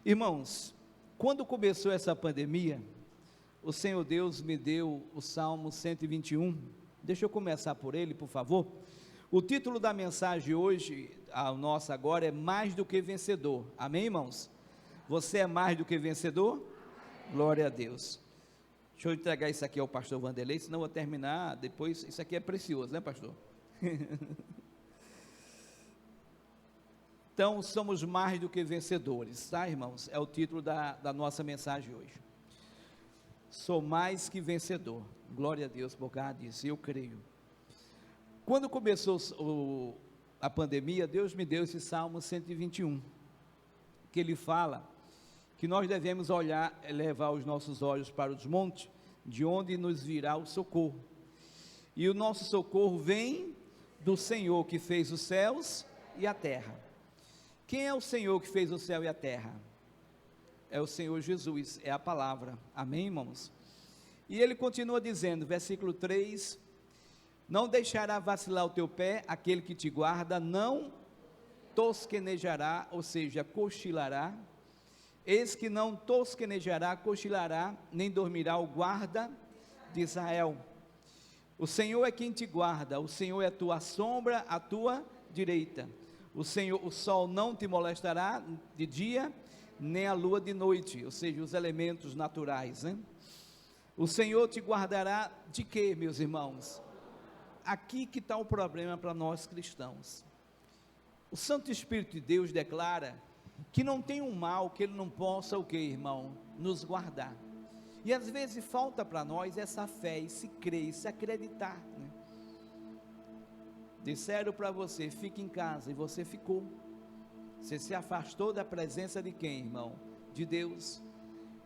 Irmãos, quando começou essa pandemia, o Senhor Deus me deu o Salmo 121. Deixa eu começar por ele, por favor. O título da mensagem hoje, a nossa agora, é Mais do que Vencedor. Amém, irmãos? Você é mais do que vencedor? Glória a Deus. Deixa eu entregar isso aqui ao pastor Vanderlei, senão eu vou terminar depois. Isso aqui é precioso, né, pastor? Então, somos mais do que vencedores, tá, irmãos? É o título da nossa mensagem hoje. Sou mais que vencedor. Glória a Deus por causa disso, eu creio. Quando começou a pandemia, Deus me deu esse Salmo 121, que ele fala que nós devemos levar os nossos olhos para os montes, de onde nos virá o socorro. E o nosso socorro vem do Senhor que fez os céus e a terra. Quem é o Senhor que fez o céu e a terra? É o Senhor Jesus, é a palavra. Amém, irmãos? E ele continua dizendo, versículo 3, não deixará vacilar o teu pé, aquele que te guarda, não tosquenejará, ou seja, cochilará. Eis que não tosquenejará, cochilará, nem dormirá o guarda de Israel. O Senhor é quem te guarda, o Senhor é a tua sombra, a tua direita. O sol não te molestará de dia, nem a lua de noite, ou seja, os elementos naturais, né? O Senhor te guardará de quê, meus irmãos? Aqui que está o problema para nós cristãos. O Santo Espírito de Deus declara que não tem um mal que Ele não possa, o que, irmão? Nos guardar. E às vezes falta para nós essa fé, esse crer, esse acreditar, né? Disseram para você, fique em casa, e você ficou. Você se afastou da presença de quem, irmão? De Deus.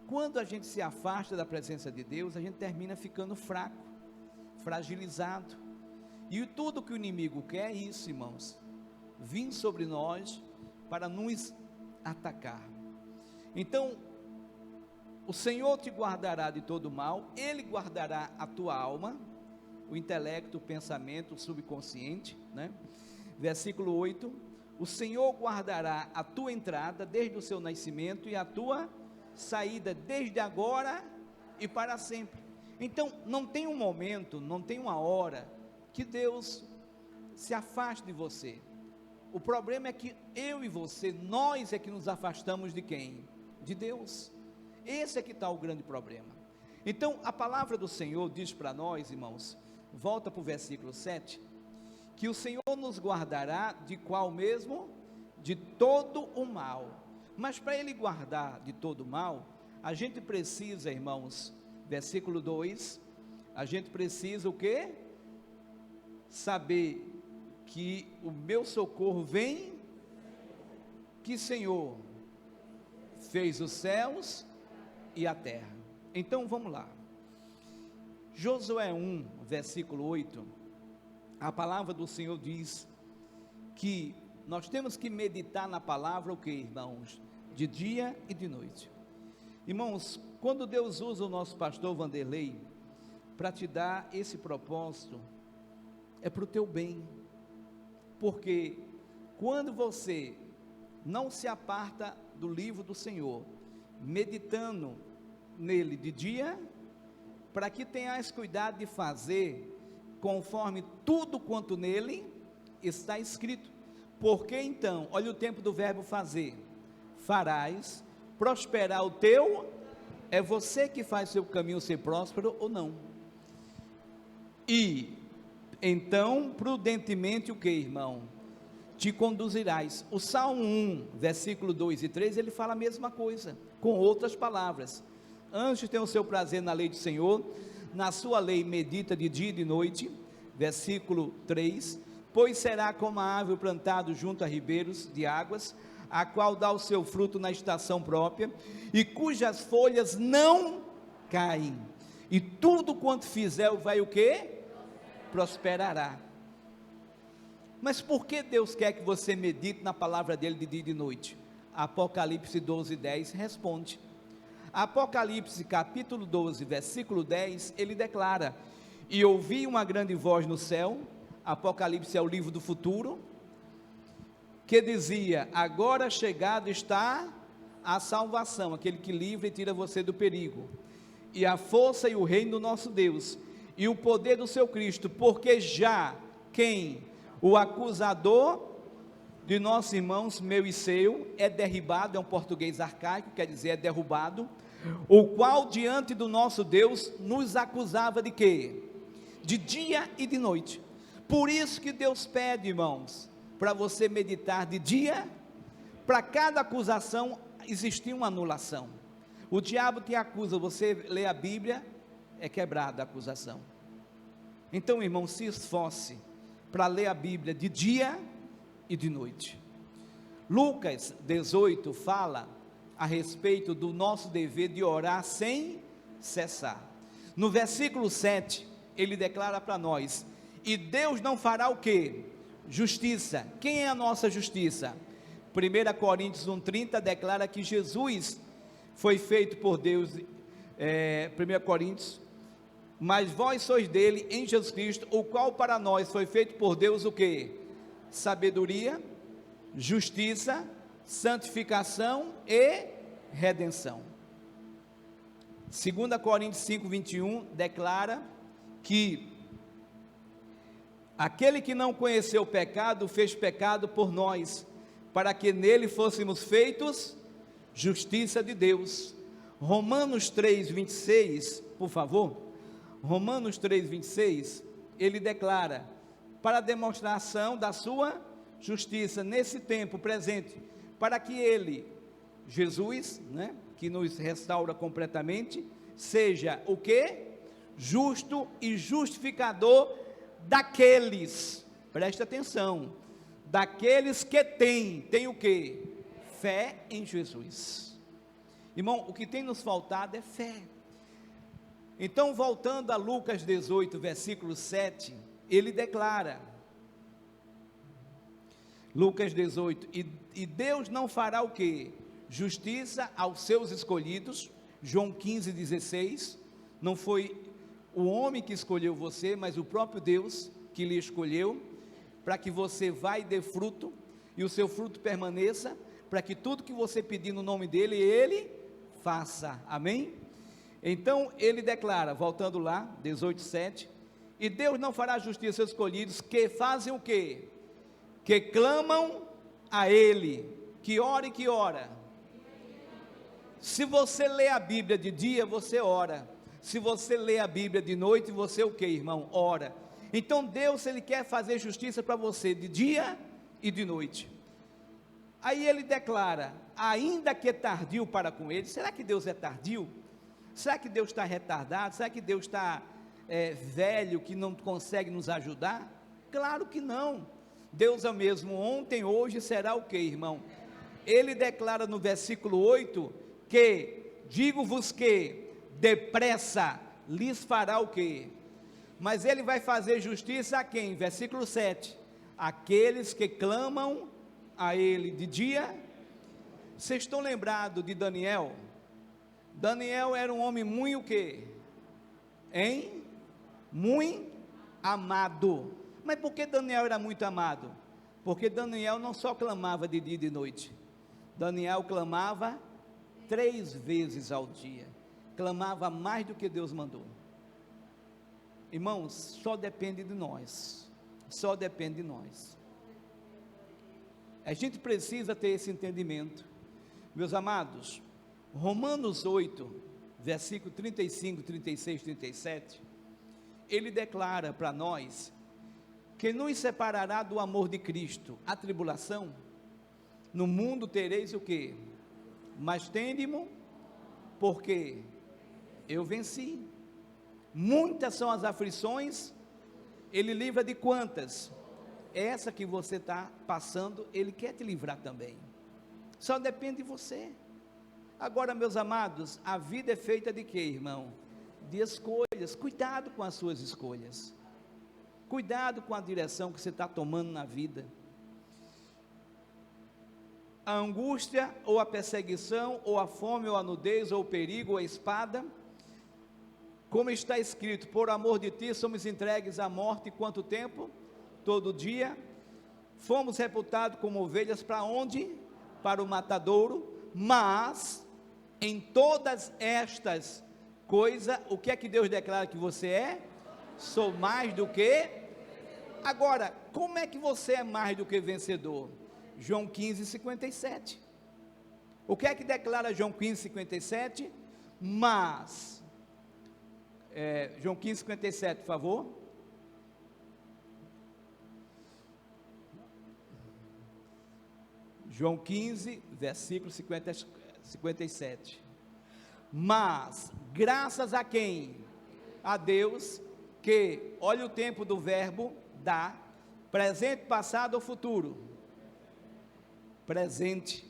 Quando a gente se afasta da presença de Deus, a gente termina ficando fraco, fragilizado. E tudo que o inimigo quer é isso, irmãos, vir sobre nós para nos atacar. Então, o Senhor te guardará de todo mal, Ele guardará a tua alma, o intelecto, o pensamento, o subconsciente, né? Versículo 8, o Senhor guardará a tua entrada desde o seu nascimento e a tua saída desde agora e para sempre. Então, não tem um momento, não tem uma hora que Deus se afaste de você. O problema é que eu e você, nós é que nos afastamos de quem? De Deus. Esse é que está o grande problema. Então, a palavra do Senhor diz para nós, irmãos, volta para o versículo 7, que o Senhor nos guardará de qual mesmo? De todo o mal. Mas para Ele guardar de todo o mal, a gente precisa, irmãos, versículo 2, a gente precisa o quê? Saber que o meu socorro vem, que Senhor fez os céus e a terra. Então vamos lá, Josué 1, versículo 8, a palavra do Senhor diz que nós temos que meditar na palavra o que, irmãos? De dia e de noite. Irmãos, quando Deus usa o nosso pastor Vanderlei para te dar esse propósito, é para o teu bem, porque quando você não se aparta do livro do Senhor, meditando nele de dia, para que tenhas cuidado de fazer conforme tudo quanto nele está escrito, porque então, olha o tempo do verbo fazer, farás prosperar o teu, é você que faz seu caminho ser próspero ou não, e então prudentemente o que, irmão? Te conduzirás. O Salmo 1, versículo 2 e 3, ele fala a mesma coisa, com outras palavras. Antes tem o seu prazer na lei do Senhor, na sua lei medita de dia e de noite. Versículo 3, pois será como a árvore plantada junto a ribeiros de águas, a qual dá o seu fruto na estação própria, e cujas folhas não caem, e tudo quanto fizer vai o quê? Prosperará. Mas por que Deus quer que você medite na palavra dele de dia e de noite? Apocalipse 12, 10 responde. Apocalipse capítulo 12, versículo 10, ele declara, e ouvi uma grande voz no céu, Apocalipse é o livro do futuro, que dizia, agora chegado está a salvação, aquele que livra e tira você do perigo, e a força e o reino do nosso Deus, e o poder do seu Cristo, porque já quem? O acusador de nossos irmãos, meu e seu, é derribado, é um português arcaico, quer dizer, é derrubado, o qual diante do nosso Deus nos acusava de quê? De dia e de noite. Por isso que Deus pede, irmãos, para você meditar de dia. Para cada acusação existia uma anulação. O diabo te acusa, você lê a Bíblia, é quebrada a acusação. Então, irmão, se esforce para ler a Bíblia de dia e de noite. Lucas 18 fala a respeito do nosso dever de orar sem cessar. No versículo 7, ele declara para nós: e Deus não fará o quê? Justiça. Quem é a nossa justiça? 1 Coríntios 1,30 declara que Jesus foi feito por Deus, 1 Coríntios, mas vós sois dele em Jesus Cristo, o qual para nós foi feito por Deus o quê? Sabedoria, justiça, santificação e redenção. 2 Coríntios 5,21 declara que aquele que não conheceu o pecado, fez pecado por nós, para que nele fôssemos feitos justiça de Deus. Romanos 3,26, por favor. Romanos 3,26, ele declara, para a demonstração da sua justiça, nesse tempo presente, para que ele, Jesus, né, que nos restaura completamente, seja o quê? Justo e justificador daqueles, preste atenção, daqueles que têm o quê? Fé em Jesus. Irmão, o que tem nos faltado é fé. Então, voltando a Lucas 18, versículo 7, ele declara, Lucas 18, e Deus não fará o quê? Justiça aos seus escolhidos, João 15,16, não foi o homem que escolheu você, mas o próprio Deus que lhe escolheu, para que você vá e dê fruto, e o seu fruto permaneça, para que tudo que você pedir no nome dele, ele faça, amém? Então, ele declara, voltando lá, 18,7, e Deus não fará justiça aos escolhidos, que fazem o quê? Que clamam a ele, que ora e que ora. Se você lê a Bíblia de dia, você ora. Se você lê a Bíblia de noite, você o que, irmão? Ora. Então Deus, ele quer fazer justiça para você de dia e de noite. Aí ele declara, ainda que tardio para com ele. Será que Deus é tardio? Será que Deus está retardado? Será que Deus está velho, que não consegue nos ajudar? Claro que não. Deus é o mesmo ontem, hoje e será o que, irmão? Ele declara no versículo 8, que, digo-vos que, depressa lhes fará o quê? Mas ele vai fazer justiça a quem? Versículo 7, aqueles que clamam a ele de dia. Vocês estão lembrados de Daniel? Daniel era um homem muito o quê? Muito amado. Mas por que Daniel era muito amado? Porque Daniel não só clamava de dia e de noite, Daniel clamava 3 vezes ao dia, clamava mais do que Deus mandou. Irmãos, só depende de nós, só depende de nós. A gente precisa ter esse entendimento, meus amados. Romanos 8, versículo 35, 36, 37, ele declara para nós, que nos separará do amor de Cristo, a tribulação. No mundo tereis o quê? Mas tende-mo, porque eu venci. Muitas são as aflições, ele livra de quantas? Essa que você está passando, ele quer te livrar também. Só depende de você. Agora, meus amados, a vida é feita de quê, irmão? De escolhas. Cuidado com as suas escolhas. Cuidado com a direção que você está tomando na vida. A angústia, ou a perseguição, ou a fome, ou a nudez, ou o perigo, ou a espada, como está escrito, por amor de ti somos entregues à morte, quanto tempo? Todo dia. Fomos reputados como ovelhas para onde? Para o matadouro, mas em todas estas coisas, o que é que Deus declara que você é? Sou mais do que. Agora, como é que você é mais do que vencedor? João 15, 57. O que é que declara João 15, 57? Mas, João 15, 57, por favor. João 15, versículo 57. Mas, graças a quem? A Deus, que, olha o tempo do verbo, dá, presente, passado ou futuro? Presente.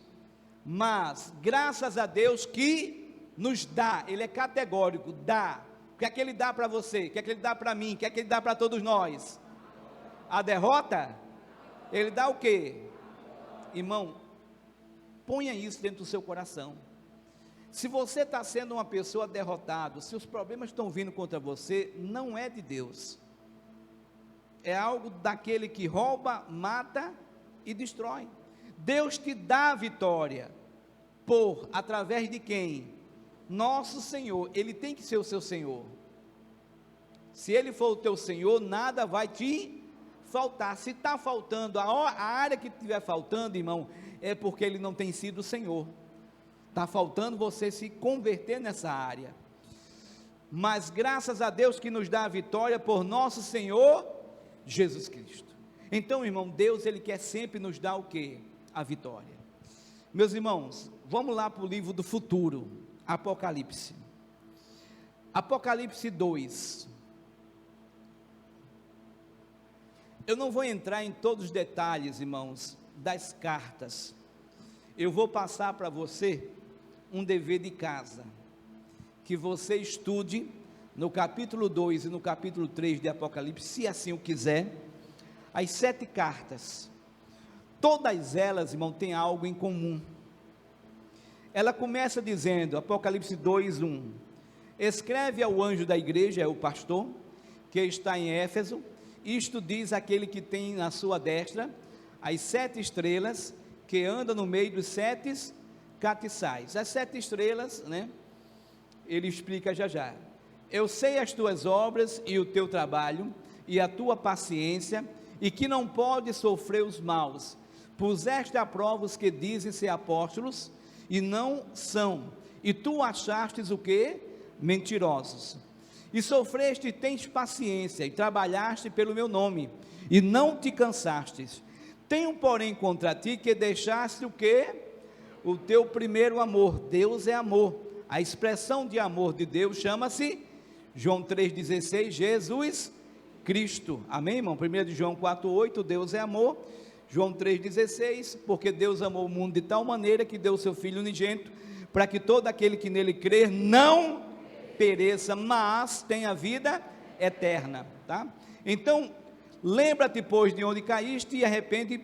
Mas, graças a Deus que nos dá, ele é categórico, dá. O que é que ele dá para você? O que é que ele dá para mim? O que é que ele dá para todos nós? A derrota? Ele dá o quê? Irmão, ponha isso dentro do seu coração. Se você está sendo uma pessoa derrotada, se os problemas estão vindo contra você, não é de Deus. É algo daquele que rouba, mata e destrói. Deus te dá a vitória, através de quem? Nosso Senhor. Ele tem que ser o seu Senhor. Se Ele for o teu Senhor, nada vai te faltar. Se está faltando, a área que estiver faltando, irmão, é porque Ele não tem sido o Senhor. Está faltando você se converter nessa área. Mas graças a Deus que nos dá a vitória por nosso Senhor Jesus Cristo. Então, irmão, Deus, Ele quer sempre nos dar o quê? A vitória. Meus irmãos, vamos lá para o livro do futuro, Apocalipse. Apocalipse 2. Eu não vou entrar em todos os detalhes, irmãos, das cartas. Eu vou passar para você um dever de casa, que você estude no capítulo 2 e no capítulo 3 de Apocalipse, se assim o quiser, as 7 cartas. Todas elas, irmão, têm algo em comum. Ela começa dizendo, Apocalipse 2, 1, escreve ao anjo da igreja, é o pastor, que está em Éfeso, isto diz aquele que tem na sua destra as 7 estrelas, que anda no meio dos 7 catiçais. As 7 estrelas, né? Ele explica já. Eu sei as tuas obras e o teu trabalho, e a tua paciência, e que não pode sofrer os maus. Puseste à prova os que dizem ser apóstolos, e não são, e tu achastes o quê? Mentirosos. E sofreste e tens paciência, e trabalhaste pelo meu nome, e não te cansastes. Tenho, porém, contra ti que deixaste o quê? O teu primeiro amor. Deus é amor. A expressão de amor de Deus chama-se, João 3,16, Jesus Cristo. Amém, irmão? 1 de João 4,8, Deus é amor. João 3,16, porque Deus amou o mundo de tal maneira que deu o seu Filho unigênito, para que todo aquele que nele crer não pereça, mas tenha vida eterna, tá? Então, lembra-te, pois, de onde caíste, e arrepende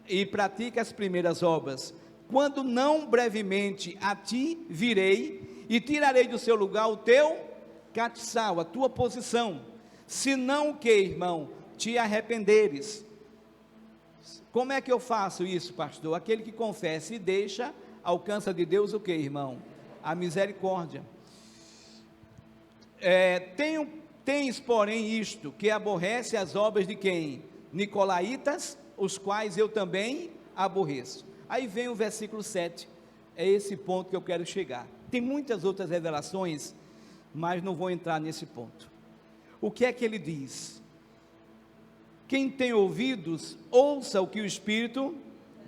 e pratica as primeiras obras. Quando não brevemente a ti virei, e tirarei do seu lugar o teu catiçal, a tua posição, se não que, irmão, te arrependeres. Como é que eu faço isso, pastor? Aquele que confessa e deixa, alcança de Deus o que, irmão? A misericórdia. Tens, porém, isto, que aborrece as obras de quem? Nicolaítas, os quais eu também aborreço. Aí vem o versículo 7, é esse ponto que eu quero chegar. Tem muitas outras revelações, mas não vou entrar nesse ponto. O que é que ele diz? Quem tem ouvidos, ouça o que o Espírito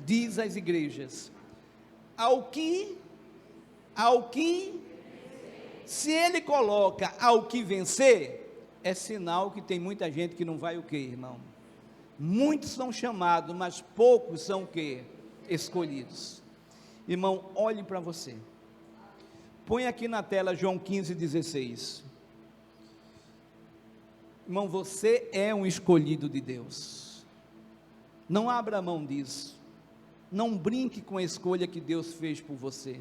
diz às igrejas. Ao que, se ele coloca ao que vencer, é sinal que tem muita gente que não vai o que, irmão? Muitos são chamados, mas poucos são o que? Escolhidos. Irmão, olhe para você. Põe aqui na tela João 15,16. Irmão, você é um escolhido de Deus. Não abra mão disso. Não brinque com a escolha que Deus fez por você.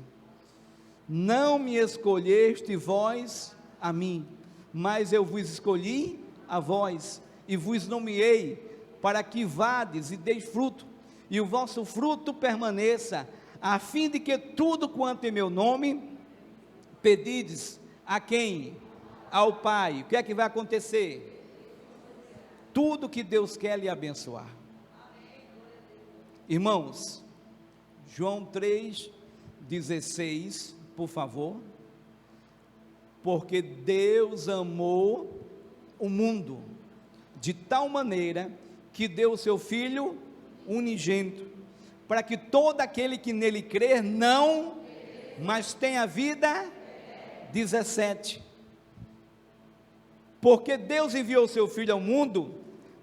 Não me escolheste vós a mim, mas eu vos escolhi a vós, e vos nomeei, para que vades e deis fruto, e o vosso fruto permaneça, a fim de que tudo quanto em meu nome pedides a quem? Ao Pai. O que é que vai acontecer? Tudo que Deus quer lhe abençoar. Irmãos, João 3,16, por favor. Porque Deus amou o mundo de tal maneira que deu o seu Filho unigênito, para que todo aquele que nele crer não, mas tenha vida. 17. Porque Deus enviou o seu Filho ao mundo,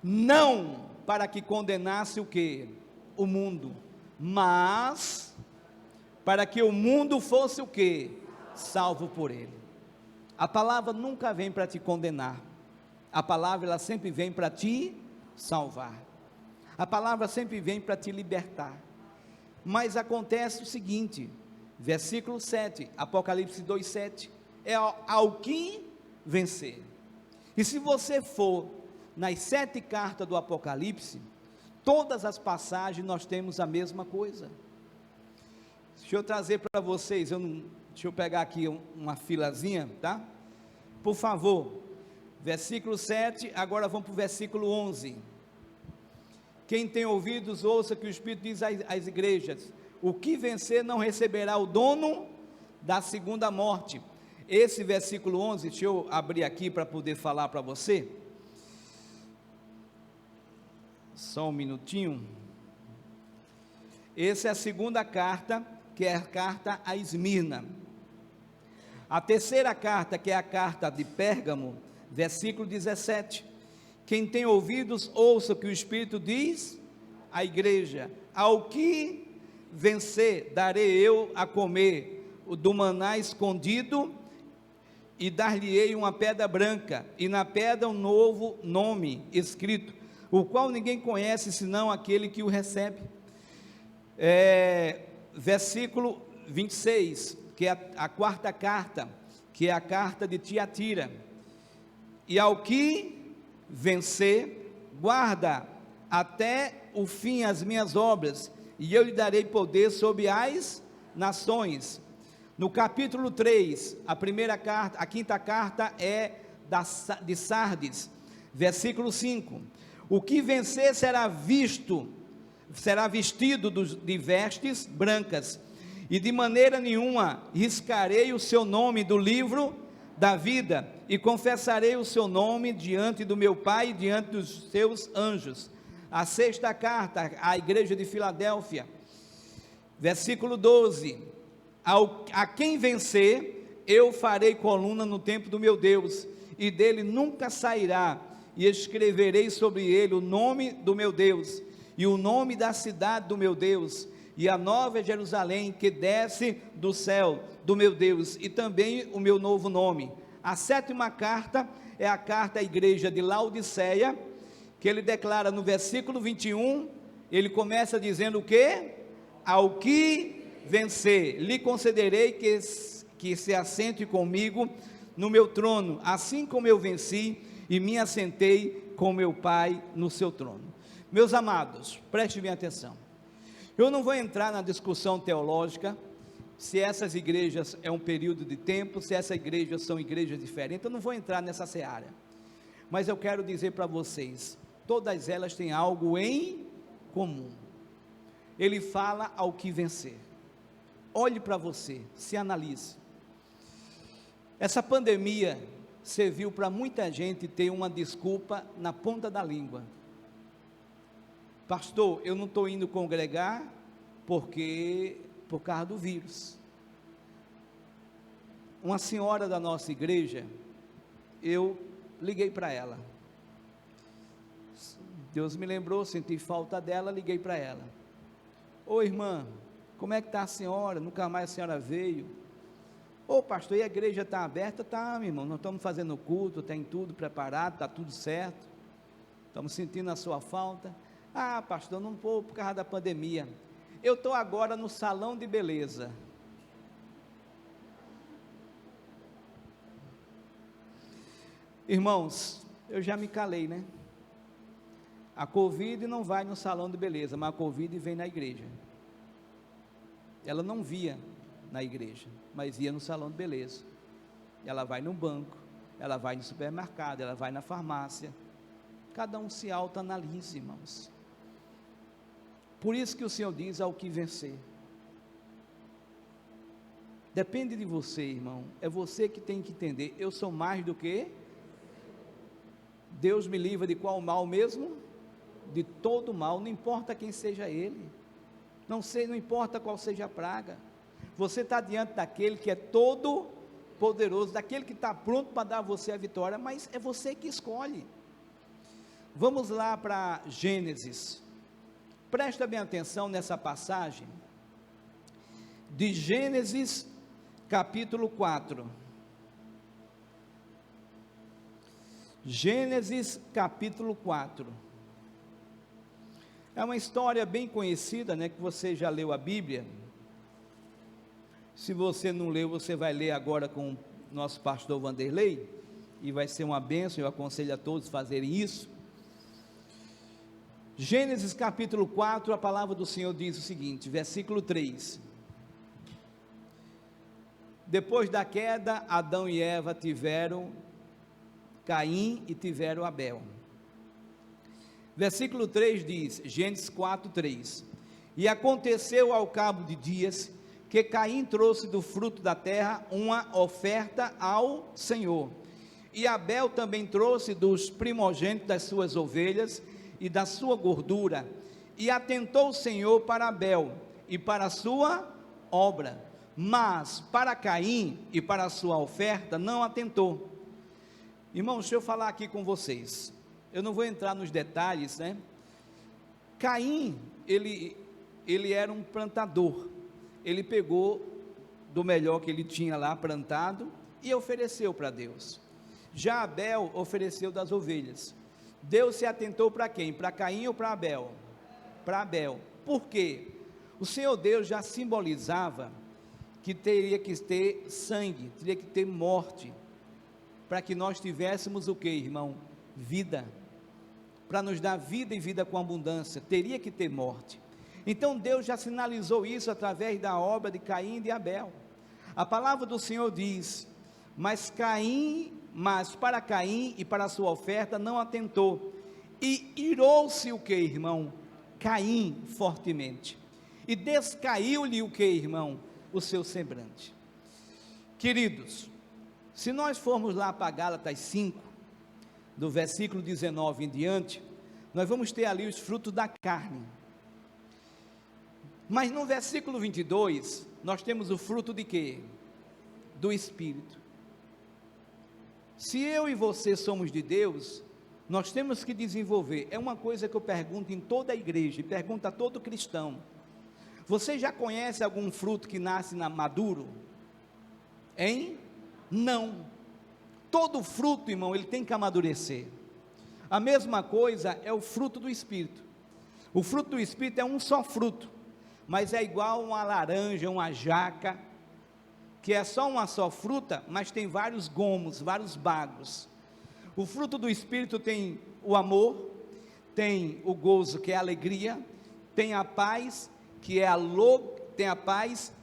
não para que condenasse o quê? O mundo, mas para que o mundo fosse o quê? Salvo por ele. A palavra nunca vem para te condenar, a palavra ela sempre vem para te salvar, a palavra sempre vem para te libertar. Mas acontece o seguinte, versículo 7, Apocalipse 2,7, é ao que vencer. E se você for nas 7 cartas do Apocalipse, todas as passagens nós temos a mesma coisa. Deixa eu trazer para vocês, deixa eu pegar aqui uma filazinha, tá? Por favor, versículo 7, agora vamos para o versículo 11. Quem tem ouvidos, ouça que o Espírito diz às igrejas: o que vencer não receberá o dono da segunda morte. Esse versículo 11, deixa eu abrir aqui para poder falar para você. Só um minutinho. Essa é a segunda carta, que é a carta a Esmirna. A terceira carta, que é a carta de Pérgamo, versículo 17. Quem tem ouvidos, ouça o que o Espírito diz à igreja: ao que vencer, darei eu a comer do maná escondido, e dar-lhe-ei uma pedra branca, e na pedra um novo nome escrito, o qual ninguém conhece, senão aquele que o recebe. Versículo 26, que é a quarta carta, que é a carta de Tiatira: e ao que vencer, guarda até o fim as minhas obras, e eu lhe darei poder sobre as nações. No capítulo 3, a quinta carta é de Sardes, versículo 5: o que vencer será vestido de vestes brancas, e de maneira nenhuma riscarei o seu nome do livro da vida, e confessarei o seu nome diante do meu Pai e diante dos seus anjos. A sexta carta à igreja de Filadélfia, versículo 12: a quem vencer, eu farei coluna no templo do meu Deus, e dele nunca sairá, e escreverei sobre ele o nome do meu Deus, e o nome da cidade do meu Deus, e a nova Jerusalém que desce do céu do meu Deus, e também o meu novo nome. A sétima carta é a carta à igreja de Laodiceia, que ele declara no versículo 21, ele começa dizendo o quê? Ao que vencer, lhe concederei que se assente comigo no meu trono, assim como eu venci e me assentei com meu Pai no seu trono. Meus amados, prestem bem atenção. Eu não vou entrar na discussão teológica, se essas igrejas é um período de tempo, se essas igrejas são igrejas diferentes, eu não vou entrar nessa seara. Mas eu quero dizer para vocês, todas elas têm algo em comum. Ele fala ao que vencer. Olhe para você, se analise. Essa pandemia serviu para muita gente ter uma desculpa na ponta da língua. Pastor, eu não estou indo congregar por causa do vírus. Uma senhora da nossa igreja, eu liguei para ela. Deus me lembrou, senti falta dela, liguei para ela. Ô irmã, como é que está a senhora? Nunca mais a senhora veio. Ô pastor, e a igreja está aberta? Está, meu irmão, nós estamos fazendo culto, tem tudo preparado, está tudo certo. Estamos sentindo a sua falta. Ah, pastor, não vou por causa da pandemia. Eu estou agora no salão de beleza. Irmãos, eu já me calei, né? A Covid não vai no salão de beleza, mas a Covid vem na igreja. ela não via na igreja, mas ia no salão de beleza. Ela vai no banco, ela vai no supermercado, ela vai na farmácia. Cada um se autoanalisa, irmãos. Por isso que o Senhor diz: ao que vencer. Depende de você, irmão. É você que tem que entender. Eu sou mais do que. Deus me livra de qual mal mesmo? De todo mal, não importa quem seja ele. Não importa qual seja a praga. Você está diante daquele que é todo poderoso, daquele que está pronto para dar a você a vitória, mas é você que escolhe. Vamos lá para Gênesis. Presta bem atenção nessa passagem de Gênesis capítulo 4. Gênesis capítulo 4. É uma história bem conhecida, né, que você já leu a Bíblia. Se você não leu, você vai ler agora com o nosso pastor Vanderlei, e vai ser uma bênção. Eu aconselho a todos fazerem isso. Gênesis capítulo 4, a palavra do Senhor diz o seguinte, versículo 3: depois da queda, Adão e Eva tiveram Caim e tiveram Abel. Versículo 3 diz, Gênesis 4, 3: e aconteceu ao cabo de dias, que Caim trouxe do fruto da terra uma oferta ao Senhor, e Abel também trouxe dos primogênitos das suas ovelhas e da sua gordura, e atentou o Senhor para Abel e para a sua obra, mas para Caim e para a sua oferta não atentou. Irmãos, deixa eu falar aqui com vocês, eu não vou entrar nos detalhes, né? Caim, ele era um plantador, ele pegou do melhor que ele tinha lá plantado e ofereceu para Deus. Já Abel ofereceu das ovelhas. Deus se atentou para quem? Para Caim ou para Abel? Para Abel. Por quê? O Senhor Deus já simbolizava que teria que ter sangue, teria que ter morte, para que nós tivéssemos o que, irmão? Vida. Para nos dar vida e vida com abundância, teria que ter morte. Então Deus já sinalizou isso através da obra de Caim e de Abel. A palavra do Senhor diz, mas para Caim e para a sua oferta não atentou, e irou-se o que, irmão? Caim fortemente, e descaiu-lhe o que, irmão? O seu semblante. Queridos, se nós formos lá para Gálatas 5, do versículo 19 em diante, nós vamos ter ali os frutos da carne, mas no versículo 22, nós temos o fruto de quê? Do Espírito. Se eu e você somos de Deus, nós temos que desenvolver, é uma coisa que eu pergunto em toda a igreja, e pergunto a todo cristão: você já conhece algum fruto que nasce maduro? Hein? Não. Todo fruto, irmão, ele tem que amadurecer. A mesma coisa é o fruto do Espírito. O fruto do Espírito é um só fruto, mas é igual uma laranja, uma jaca, que é só uma só fruta, mas tem vários gomos, vários bagos. O fruto do Espírito tem o amor, tem o gozo, que é a alegria, tem a paz, que é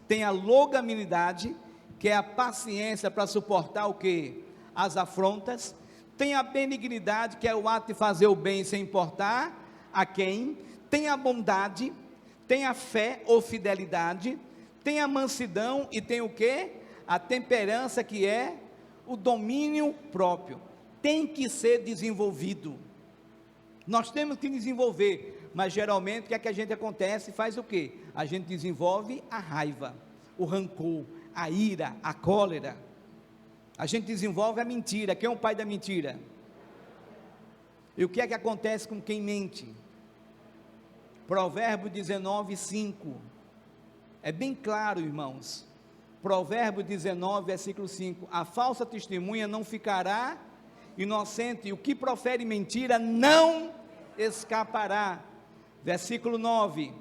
tem a longanimidade, que é a paciência para suportar o que? As afrontas. Tem a benignidade, que é o ato de fazer o bem sem importar a quem. Tem a bondade, tem a fé ou fidelidade, tem a mansidão e tem o que? A temperança, que é o domínio próprio. Tem que ser desenvolvido. Nós temos que desenvolver, mas geralmente o que é que a gente acontece? Faz o que? A gente desenvolve a raiva, o rancor, a ira, a cólera. A gente desenvolve a mentira. Quem é o pai da mentira? E o que é que acontece com quem mente? Provérbio 19, 5, é bem claro, irmãos. Provérbio 19, versículo 5, a falsa testemunha não ficará inocente, e o que profere mentira não escapará. Versículo 9,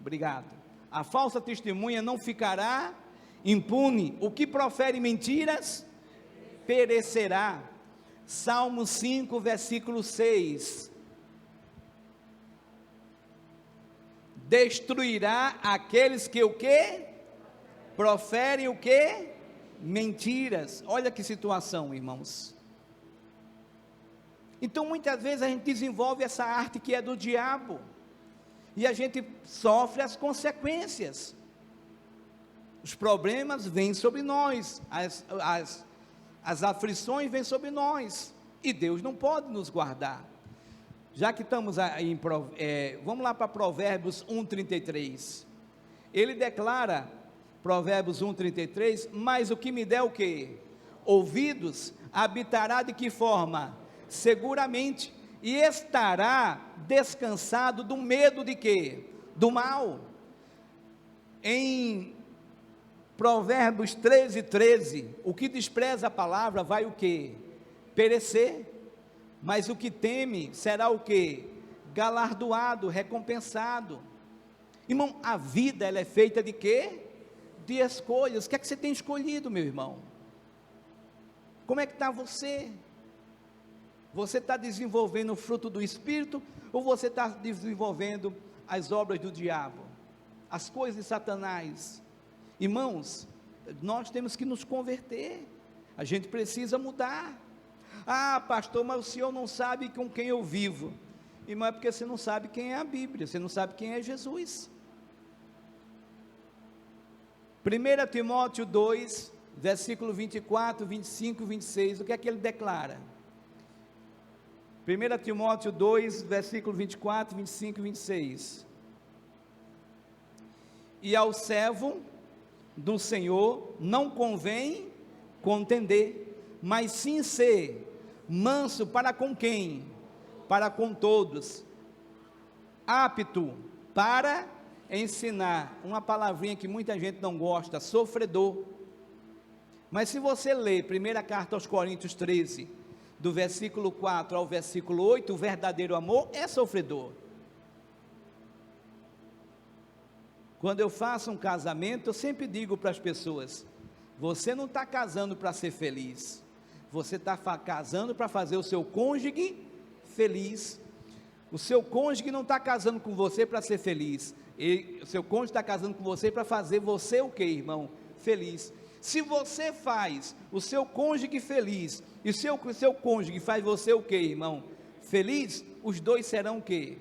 obrigado. A falsa testemunha não ficará impune, o que profere mentiras perecerá. Salmo 5, versículo 6, destruirá aqueles que o quê? Proferem o quê? Mentiras. Olha que situação, irmãos. Então, muitas vezes a gente desenvolve essa arte que é do diabo, e a gente sofre as consequências. Os problemas vêm sobre nós, as aflições vêm sobre nós, e Deus não pode nos guardar. Já que estamos aí, vamos lá para Provérbios 1:33. Ele declara, Provérbios 1:33, mas o que me der o quê? Ouvidos, habitará de que forma? Seguramente, e estará descansado do medo de quê? Do mal. Em Provérbios 13:13, o que despreza a palavra vai o quê? Perecer, mas o que teme será o quê? Galardoado, recompensado. Irmão, a vida ela é feita de quê? De escolhas. O que é que você tem escolhido, meu irmão? Como é que está você? Você está desenvolvendo o fruto do Espírito, ou você está desenvolvendo as obras do diabo, as coisas de Satanás? Irmãos, nós temos que nos converter, a gente precisa mudar. Ah, pastor, mas o senhor não sabe com quem eu vivo. Irmão, é porque você não sabe quem é a Bíblia, você não sabe quem é Jesus. 1 Timóteo 2, versículo 24, 25 e 26, o que é que ele declara? 1 Timóteo 2, versículo 24, 25 e 26. E ao servo do Senhor não convém contender, mas sim ser manso para com quem? Para com todos, apto para ensinar. Uma palavrinha que muita gente não gosta, sofredor. Mas se você ler 1 carta aos Coríntios 13, do versículo 4 ao versículo 8, o verdadeiro amor é sofredor. Quando eu faço um casamento, eu sempre digo para as pessoas: você não está casando para ser feliz, você está casando para fazer o seu cônjuge feliz. O seu cônjuge não está casando com você para ser feliz, o seu cônjuge está casando com você para fazer você o que, irmão? Feliz. Se você faz o seu cônjuge feliz, e o seu cônjuge faz você o que, irmão? Feliz, os dois serão o quê?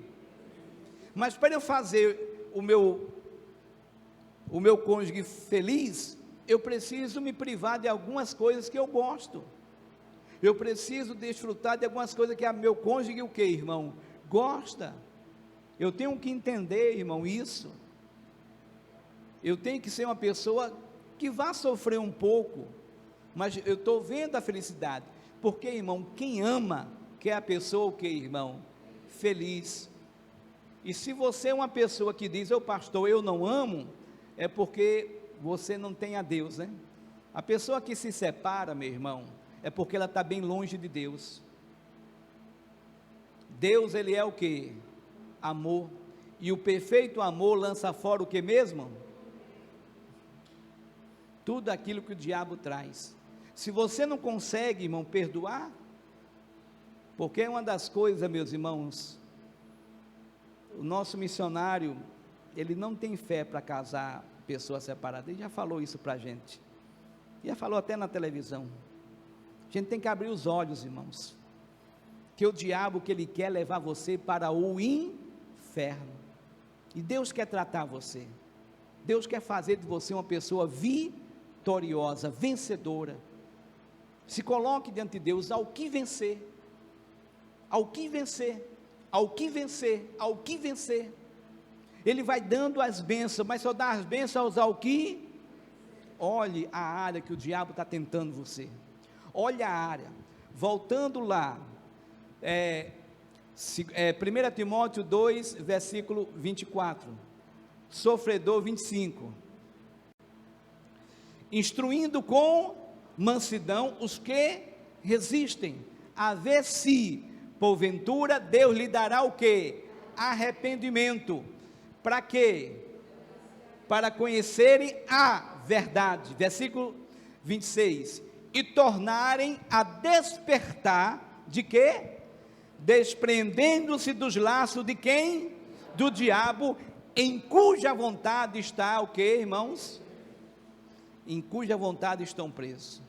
Mas para eu fazer o meu cônjuge feliz, eu preciso me privar de algumas coisas que eu gosto, eu preciso desfrutar de algumas coisas que meu cônjuge o que, irmão? Gosta. Eu tenho que entender, irmão, isso. Eu tenho que ser uma pessoa que vá sofrer um pouco, mas eu estou vendo a felicidade, porque, irmão, quem ama, quer a pessoa o que, irmão? Feliz. E se você é uma pessoa que diz: eu pastor, eu não amo, é porque você não tem a Deus, né? A pessoa que se separa, meu irmão, é porque ela está bem longe de Deus. Deus, ele é o que? Amor, e o perfeito amor lança fora o que mesmo? Tudo aquilo que o diabo traz. Se você não consegue, irmão, perdoar, porque é uma das coisas, meus irmãos, o nosso missionário, ele não tem fé para casar pessoas separadas. Ele já falou isso para a gente, já falou até na televisão. A gente tem que abrir os olhos, irmãos, que o diabo, que ele quer levar você para o inferno, e Deus quer tratar você, Deus quer fazer de você uma pessoa vitoriosa, vencedora. Se coloque diante de Deus: ao que vencer, ao que vencer, ao que vencer, ao que vencer. Ele vai dando as bênçãos, mas só dá as bênçãos ao que? Olhe a área que o diabo está tentando você, olha a área. Voltando lá, 1 Timóteo 2, versículo 24, sofredor 25, instruindo com mansidão os que resistem, a ver se, porventura, Deus lhe dará o que? Arrependimento. Para quê? Para conhecerem a verdade, versículo 26, e tornarem a despertar, de quê? Desprendendo-se dos laços de quem? Do diabo, em cuja vontade está o que, irmãos? Em cuja vontade estão presos.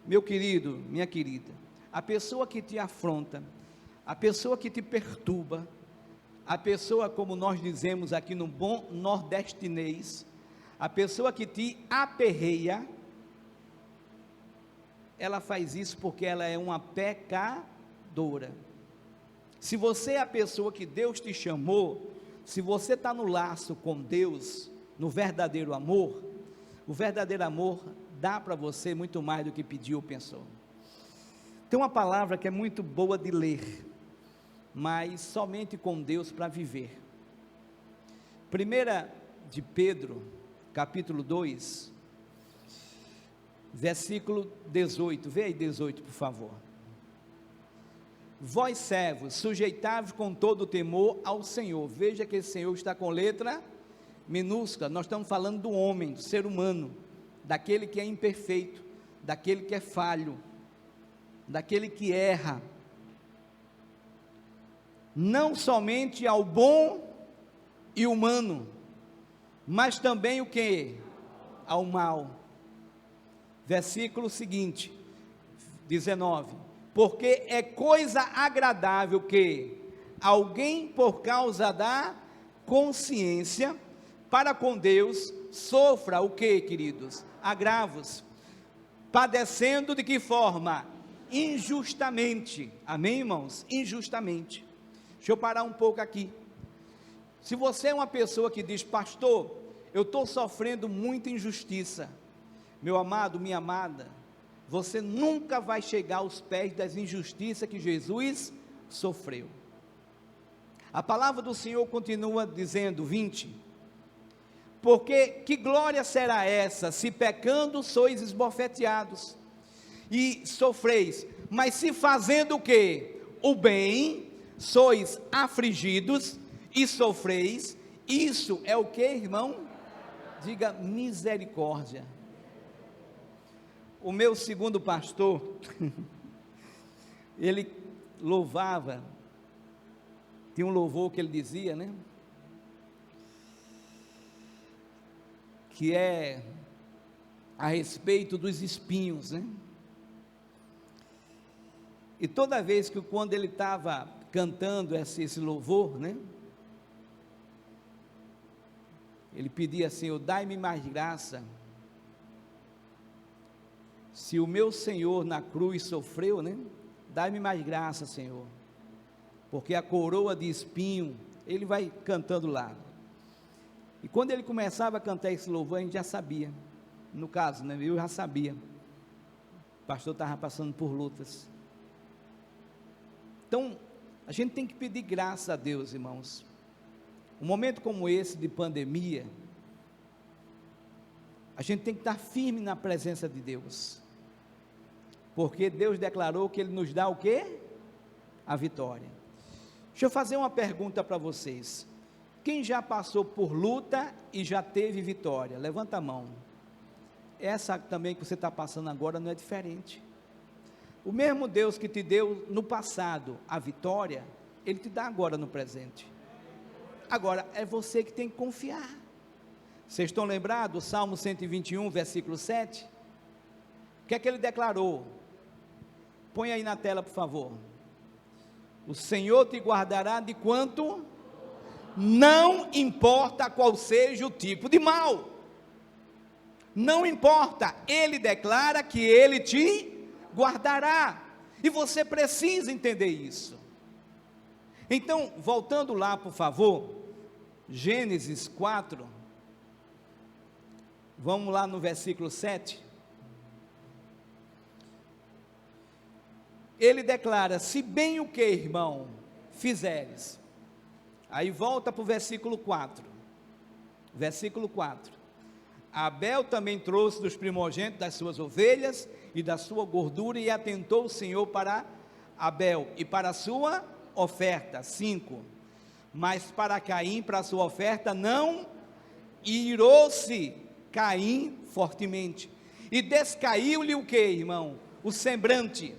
Meu querido, minha querida, a pessoa que te afronta, a pessoa que te perturba, a pessoa, como nós dizemos aqui no bom nordestinês, a pessoa que te aperreia, ela faz isso porque ela é uma pecadora. Se você é a pessoa que Deus te chamou, se você está no laço com Deus, no verdadeiro amor, o verdadeiro amor dá para você muito mais do que pediu ou pensou. Tem uma palavra que é muito boa de ler, mas somente com Deus para viver. 1 de Pedro, capítulo 2, versículo 18, vê aí 18 por favor. Vós servos, sujeitai-vos com todo o temor ao Senhor. Veja que esse Senhor está com letra minúscula. Nós estamos falando do homem, do ser humano, daquele que é imperfeito, daquele que é falho, daquele que erra, não somente ao bom e humano, mas também o que? Ao mal. Versículo seguinte, 19, porque é coisa agradável que alguém, por causa da consciência, para com Deus, sofra o que, queridos? Agravos, padecendo de que forma? Injustamente. Amém, irmãos? Injustamente. Deixa eu parar um pouco aqui. Se você é uma pessoa que diz, pastor, eu estou sofrendo muita injustiça, meu amado, minha amada, você nunca vai chegar aos pés das injustiças que Jesus sofreu. A palavra do Senhor continua dizendo, 20, porque que glória será essa, se pecando sois esbofeteados, e sofreis, mas se fazendo o que? O bem, sois afligidos, e sofreis, isso é o que, irmão? Diga misericórdia. O meu segundo pastor, ele louvava, tinha um louvor que ele dizia, né? Que é a respeito dos espinhos, né? E toda vez que, quando ele estava cantando esse louvor, né? Ele pedia assim, dai-me mais graça. Se o meu Senhor na cruz sofreu, né? Dai-me mais graça, Senhor. Porque a coroa de espinho, ele vai cantando lá. E quando ele começava a cantar esse louvor, a gente já sabia. No caso, né? Eu já sabia. O pastor estava passando por lutas. Então, a gente tem que pedir graça a Deus, irmãos. Um momento como esse de pandemia, a gente tem que estar firme na presença de Deus. Porque Deus declarou que Ele nos dá o quê? A vitória. Deixa eu fazer uma pergunta para vocês. Quem já passou por luta e já teve vitória? Levanta a mão. Essa também que você está passando agora não é diferente. O mesmo Deus que te deu no passado a vitória, Ele te dá agora no presente. Agora, é você que tem que confiar. Vocês estão lembrados? Salmo 121, versículo 7? O que é que ele declarou? Põe aí na tela, por favor. O Senhor te guardará de quanto? Não importa qual seja o tipo de mal. Não importa. Ele declara que Ele te guardará. E você precisa entender isso. Então, voltando lá, por favor, Gênesis 4, vamos lá no versículo 7, ele declara, se bem o que, irmão, fizeres, aí volta para o versículo 4, Abel também trouxe dos primogênitos das suas ovelhas e da sua gordura, e atentou o Senhor para Abel, e para a sua oferta, 5, mas para Caim, para a sua oferta, não, e irou-se Caim fortemente, e descaiu-lhe o que, irmão? O semblante,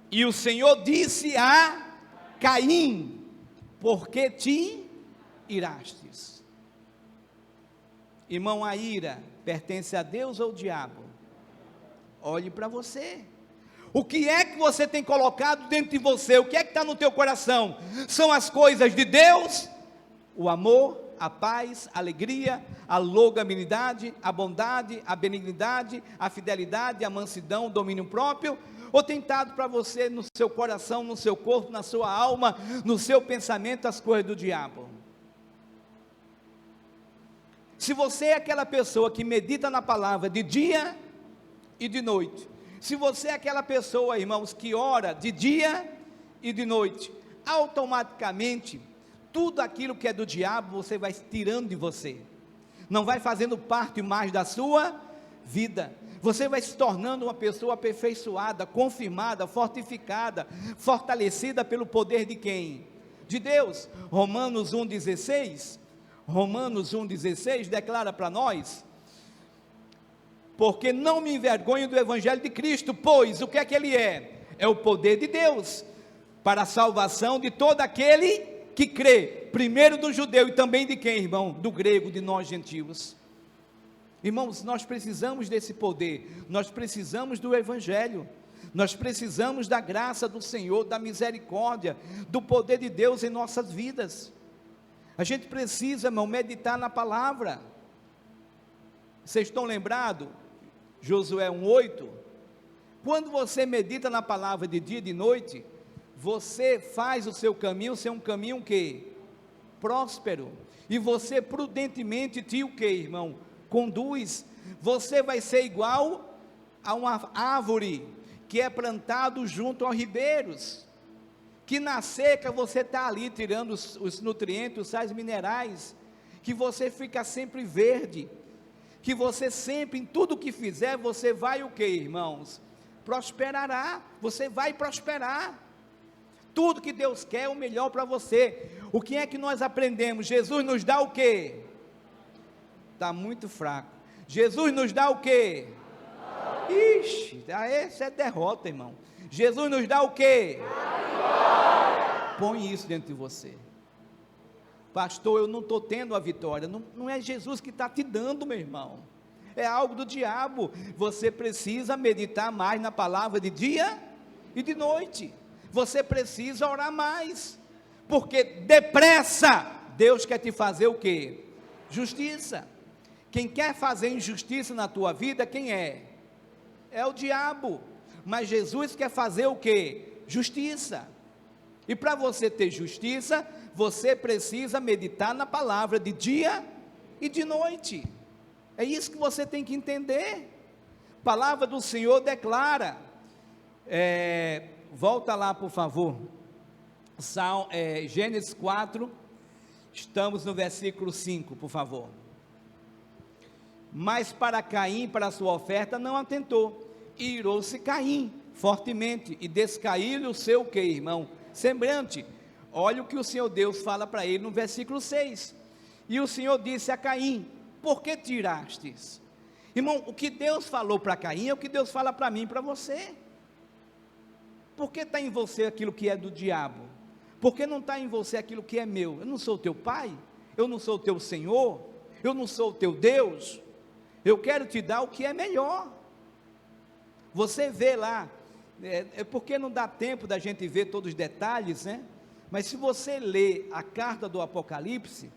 e o Senhor disse a Caim, por que te irastes? Irmão, a ira pertence a Deus ou ao diabo? Olhe para você. O que é que você tem colocado dentro de você? O que é que está no teu coração? São as coisas de Deus? O amor, a paz, a alegria, a longanimidade, a bondade, a benignidade, a fidelidade, a mansidão, o domínio próprio? Ou tem estado para você no seu coração, no seu corpo, na sua alma, no seu pensamento, as coisas do diabo? Se você é aquela pessoa que medita na palavra de dia e de noite, se você é aquela pessoa, irmãos, que ora de dia e de noite, automaticamente, tudo aquilo que é do diabo, você vai tirando de você, não vai fazendo parte mais da sua vida, você vai se tornando uma pessoa aperfeiçoada, confirmada, fortificada, fortalecida pelo poder de quem? De Deus. Romanos 1,16 declara para nós: porque não me envergonho do evangelho de Cristo, pois o que é que ele é? É o poder de Deus, para a salvação de todo aquele que crê, primeiro do judeu e também de quem, irmão? Do grego, de nós gentios. Irmãos, nós precisamos desse poder, nós precisamos do evangelho, nós precisamos da graça do Senhor, da misericórdia, do poder de Deus em nossas vidas. A gente precisa, irmão, meditar na palavra. Vocês estão lembrados? Josué 1,8, quando você medita na palavra de dia e de noite, você faz o seu caminho ser um caminho o quê? Próspero, e você prudentemente o quê, irmão? Conduz. Você vai ser igual a uma árvore que é plantado junto aos ribeiros, que na seca você está ali tirando os nutrientes, os sais minerais, que você fica sempre verde, que você sempre, em tudo que fizer, você vai o que, irmãos? Prosperará, você vai prosperar. Tudo que Deus quer é o melhor para você. O que é que nós aprendemos? Jesus nos dá o quê? Está muito fraco. Jesus nos dá o quê? Ixi, essa é derrota, irmão. Jesus nos dá o quê? Põe isso dentro de você. Pastor, eu não estou tendo a vitória. Não é Jesus que está te dando, meu irmão. É algo do diabo. Você precisa meditar mais na palavra de dia e de noite. Você precisa orar mais. Porque depressa, Deus quer te fazer o quê? Justiça. Quem quer fazer injustiça na tua vida, quem é? É o diabo. Mas Jesus quer fazer o quê? Justiça. E para você ter justiça, você precisa meditar na palavra de dia e de noite. É isso que você tem que entender. A palavra do Senhor declara, volta lá por favor, Gênesis 4, estamos no versículo 5, por favor. Mas para Caim, para a sua oferta, não atentou, e irou-se Caim fortemente, e descaiu-lhe o seu que, irmão? Semblante. Olha o que o Senhor Deus fala para ele no versículo 6, e o Senhor disse a Caim: por que tirastes? Irmão, o que Deus falou para Caim é o que Deus fala para mim e para você. Por que está em você aquilo que é do diabo? Por que não está em você aquilo que é meu? Eu não sou teu pai, eu não sou teu Senhor, eu não sou teu Deus. Eu quero te dar o que é melhor. Você vê lá, porque não dá tempo da gente ver todos os detalhes, né? Mas se você ler a carta do Apocalipse,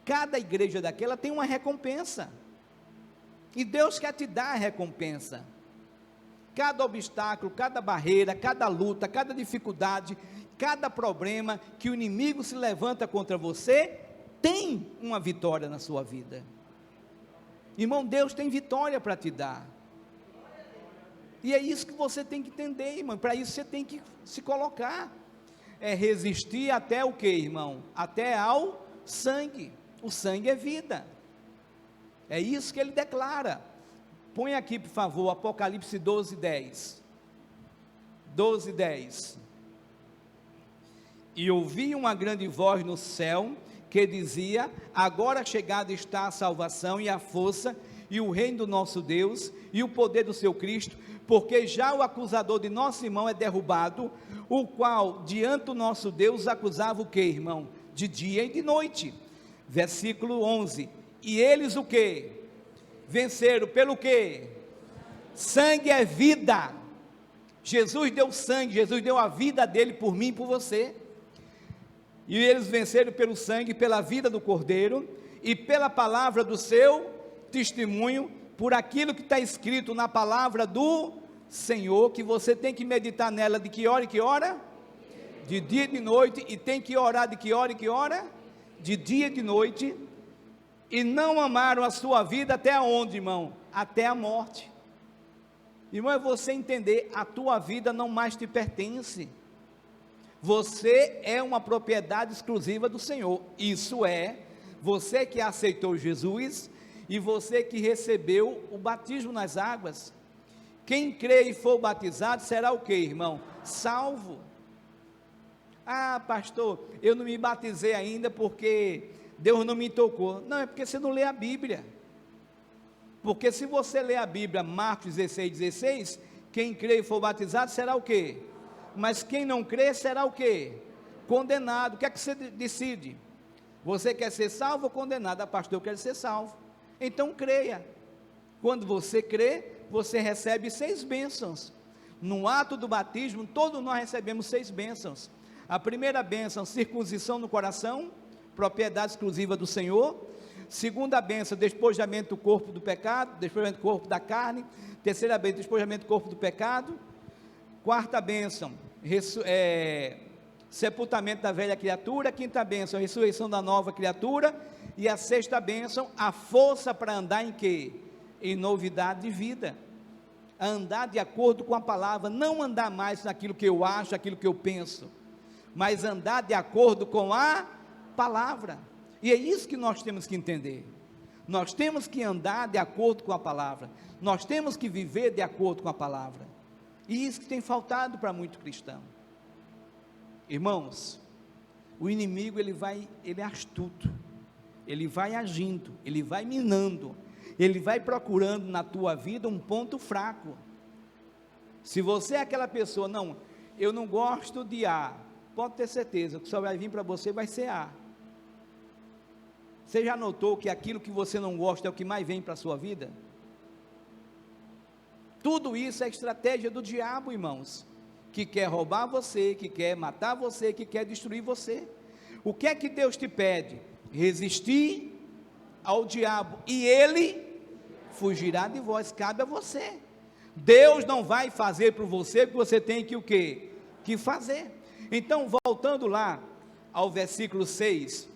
cada igreja daquela tem uma recompensa, e Deus quer te dar a recompensa. Cada obstáculo, cada barreira, cada luta, cada dificuldade, cada problema que o inimigo se levanta contra você, tem uma vitória na sua vida. Irmão, Deus tem vitória para te dar, e é isso que você tem que entender, irmão. Para isso você tem que se colocar, resistir até o que, irmão? Até ao sangue. O sangue é vida, é isso que ele declara. Põe aqui por favor, Apocalipse 12:10, 12:10, e ouvi uma grande voz no céu, que dizia: agora chegada está a salvação e a força, e o reino do nosso Deus, e o poder do seu Cristo, porque já o acusador de nosso irmão é derrubado, o qual diante do nosso Deus acusava o que, irmão? De dia e de noite. Versículo 11, E eles o quê? Venceram pelo quê? Sangue é vida. Jesus deu sangue, Jesus deu a vida dele por mim e por você. E eles venceram pelo sangue, pela vida do Cordeiro e pela palavra do seu testemunho, por aquilo que está escrito na palavra do Senhor, que você tem que meditar nela de que hora e que hora? De dia e de noite, e tem que orar de que hora e que hora? De dia e de noite. E não amaram a sua vida até onde, irmão? Até a morte. Irmão, é você entender, a tua vida não mais te pertence. Você é uma propriedade exclusiva do Senhor. Isso é, você que aceitou Jesus e você que recebeu o batismo nas águas. Quem crê e for batizado será o que, irmão? Salvo. Ah, pastor, eu não me batizei ainda porque Deus não me tocou. Não, é porque você não lê a Bíblia. Porque se você ler a Bíblia, Marcos 16, quem crê e for batizado será o quê? Mas quem não crê será o quê? Condenado. O que é que você decide? Você quer ser salvo ou condenado? Ah, pastor, eu quero ser salvo. Então creia. Quando você crê, você recebe 6 bênçãos. No ato do batismo, todos nós recebemos 6 bênçãos. A primeira bênção, circuncisão no coração, propriedade exclusiva do Senhor. Segunda bênção, despojamento do corpo do pecado, despojamento do corpo da carne. Terceira bênção, despojamento do corpo do pecado. Quarta bênção, sepultamento da velha criatura. Quinta bênção, ressurreição da nova criatura. E a sexta bênção, a força para andar em quê? Em novidade de vida. Andar de acordo com a palavra, não andar mais naquilo que eu acho, aquilo que eu penso, mas andar de acordo com a palavra. E é isso que nós temos que entender. Nós temos que andar de acordo com a palavra. Nós temos que viver de acordo com a palavra. E isso que tem faltado para muito cristão. Irmãos, o inimigo ele é astuto. Ele vai agindo, ele vai minando, ele vai procurando na tua vida um ponto fraco. Se você é aquela pessoa, não, eu não gosto de A, pode ter certeza, o que só vai vir para você vai ser A. Você já notou que aquilo que você não gosta é o que mais vem para a sua vida? Tudo isso é estratégia do diabo, irmãos, que quer roubar você, que quer matar você, que quer destruir você. O que é que Deus te pede? Resistir ao diabo, e ele fugirá de vós. Cabe a você. Deus não vai fazer por você, porque você tem que o quê? Que fazer. Então, voltando lá ao versículo 6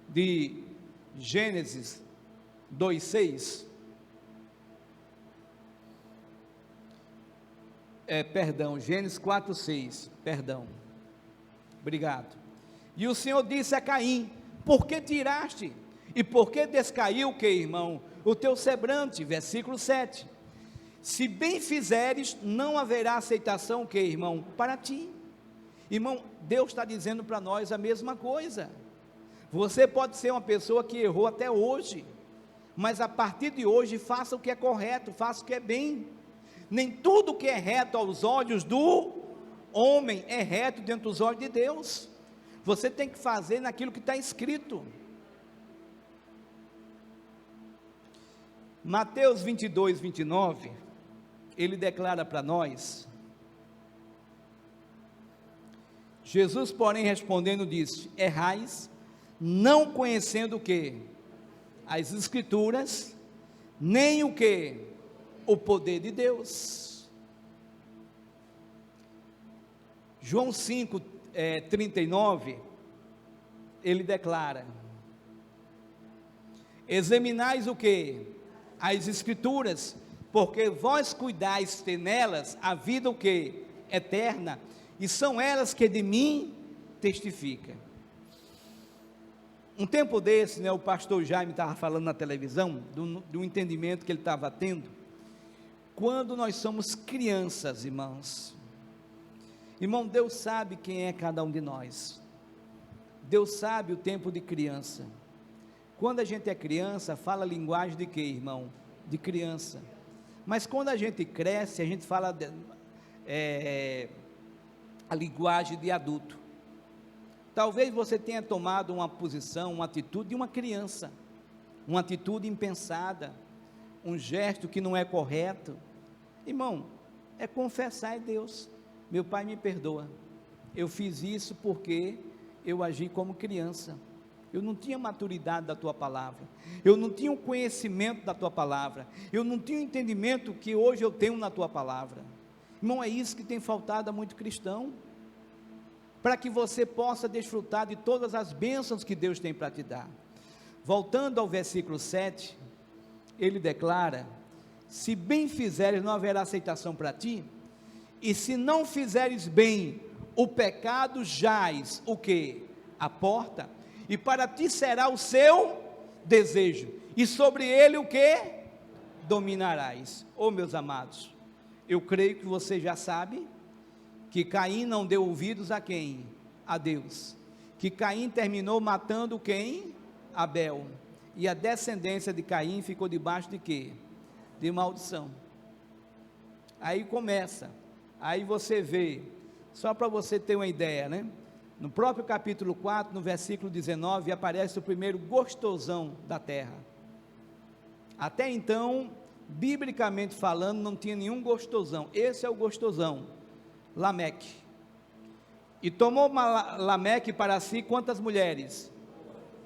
de Gênesis 2:6, Gênesis 4:6, obrigado. E o Senhor disse a Caim: por que tiraste? E por que descaiu o que, irmão? O teu semblante, versículo 7. Se bem fizeres, não haverá aceitação, o que, irmão? Para ti. Irmão, Deus está dizendo para nós a mesma coisa. Você pode ser uma pessoa que errou até hoje, mas a partir de hoje, faça o que é correto, faça o que é bem. Nem tudo que é reto aos olhos do homem é reto diante dos olhos de Deus. Você tem que fazer naquilo que está escrito. Mateus 22:29, ele declara para nós: Jesus, porém, respondendo, disse: errais, não conhecendo o que? As Escrituras, nem o que? O poder de Deus. João 5:39, ele declara: examinais o que? As Escrituras, porque vós cuidais ter nelas a vida o que? Eterna, e são elas que de mim testificam. Um tempo desse, o pastor Jaime estava falando na televisão, do entendimento que ele estava tendo, quando nós somos crianças, irmãos, Deus sabe quem é cada um de nós, Deus sabe o tempo de criança. Quando a gente é criança, fala linguagem de quê, irmão? De criança. Mas quando a gente cresce, a gente fala a linguagem de adulto. Talvez você tenha tomado uma posição, uma atitude de uma criança, uma atitude impensada, um gesto que não é correto, irmão, é confessar a Deus: meu pai, me perdoa, eu fiz isso porque eu agi como criança, eu não tinha maturidade da tua palavra, eu não tinha o conhecimento da tua palavra, eu não tinha o entendimento que hoje eu tenho na tua palavra. Irmão, é isso que tem faltado a muito cristão, para que você possa desfrutar de todas as bênçãos que Deus tem para te dar. Voltando ao versículo 7, ele declara: se bem fizeres, não haverá aceitação para ti, e se não fizeres bem, o pecado jaz, o que? A porta, e para ti será o seu desejo, e sobre ele o que? Dominarás. Oh, meus amados, eu creio que você já sabe, que Caim não deu ouvidos a quem? A Deus, que Caim terminou matando quem? Abel, e a descendência de Caim ficou debaixo de quê? De maldição. Aí começa, aí você vê, só para você ter uma ideia, né? No próprio capítulo 4, no versículo 19, aparece o primeiro gostosão da terra. Até então, biblicamente falando, não tinha nenhum gostosão. Esse é o gostosão, Lameque. E tomou Lameque para si quantas mulheres?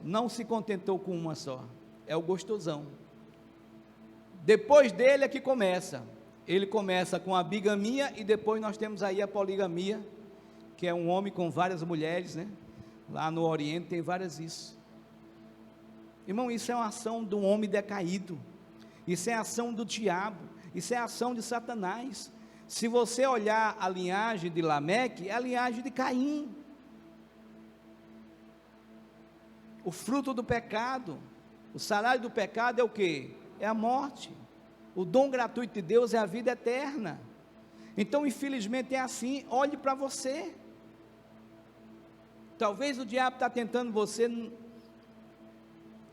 Não se contentou com uma só, é o gostosão. Depois dele é que começa, ele começa com a bigamia, e depois nós temos aí a poligamia, que é um homem com várias mulheres, né? Lá no Oriente tem várias isso. Irmão, isso é uma ação de um homem decaído, isso é a ação do diabo, isso é a ação de Satanás. Se você olhar a linhagem de Lameque, é a linhagem de Caim, o fruto do pecado. O salário do pecado é o que? É a morte. O dom gratuito de Deus é a vida eterna. Então, infelizmente é assim. Olhe para você. Talvez o diabo está tentando você.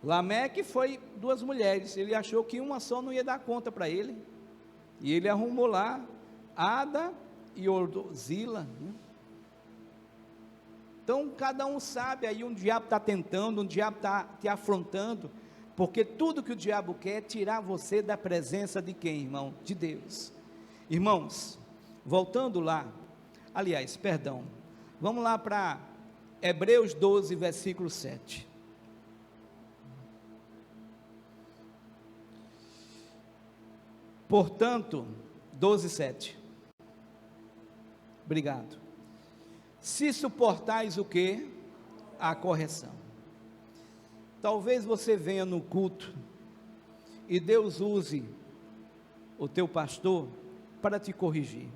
Lameque foi 2 mulheres, ele achou que uma só não ia dar conta para ele, e ele arrumou lá Ada e Ordozila, né? Então cada um sabe, aí um diabo está tentando, um diabo está te afrontando, porque tudo que o diabo quer é tirar você da presença de quem, irmão? De Deus. Irmãos, voltando lá, aliás, perdão, vamos lá para Hebreus 12, versículo 7. Portanto, 12, 7. Obrigado. Se suportais o que? A correção. Talvez você venha no culto e Deus use o teu pastor para te corrigir.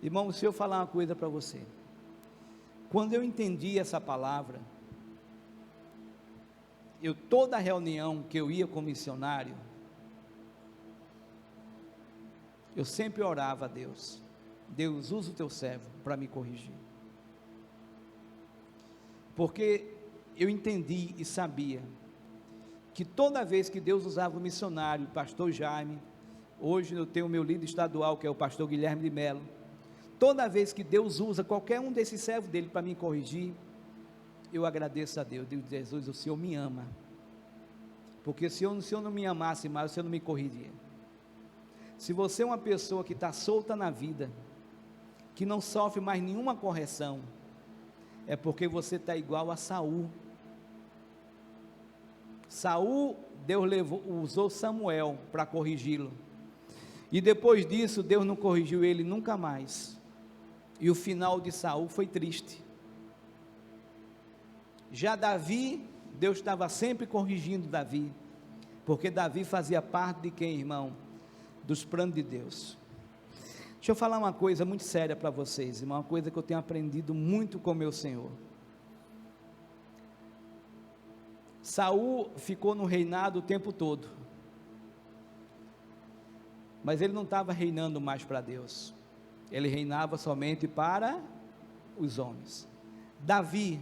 Irmão, se eu falar uma coisa para você, quando eu entendi essa palavra, toda reunião que eu ia com missionário, eu sempre orava a Deus: Deus, usa o teu servo para me corrigir, porque eu entendi e sabia que toda vez que Deus usava o missionário, o pastor Jaime, hoje eu tenho o meu líder estadual, que é o pastor Guilherme de Melo, toda vez que Deus usa qualquer um desses servos dele para me corrigir, eu agradeço a Deus. Digo: Jesus, o Senhor me ama, porque se o Senhor não me amasse mais, o Senhor não me corrigia. Se você é uma pessoa que está solta na vida, que não sofre mais nenhuma correção, é porque você está igual a Saul. Saul, Deus usou Samuel para corrigi-lo, e depois disso Deus não corrigiu ele nunca mais, e o final de Saul foi triste. Já Davi, Deus estava sempre corrigindo Davi, porque Davi fazia parte de quem, irmão? Dos planos de Deus. Deixa eu falar uma coisa muito séria para vocês, irmão, uma coisa que eu tenho aprendido muito com meu Senhor. Saul ficou no reinado o tempo todo, mas ele não estava reinando mais para Deus, ele reinava somente para os homens. Davi,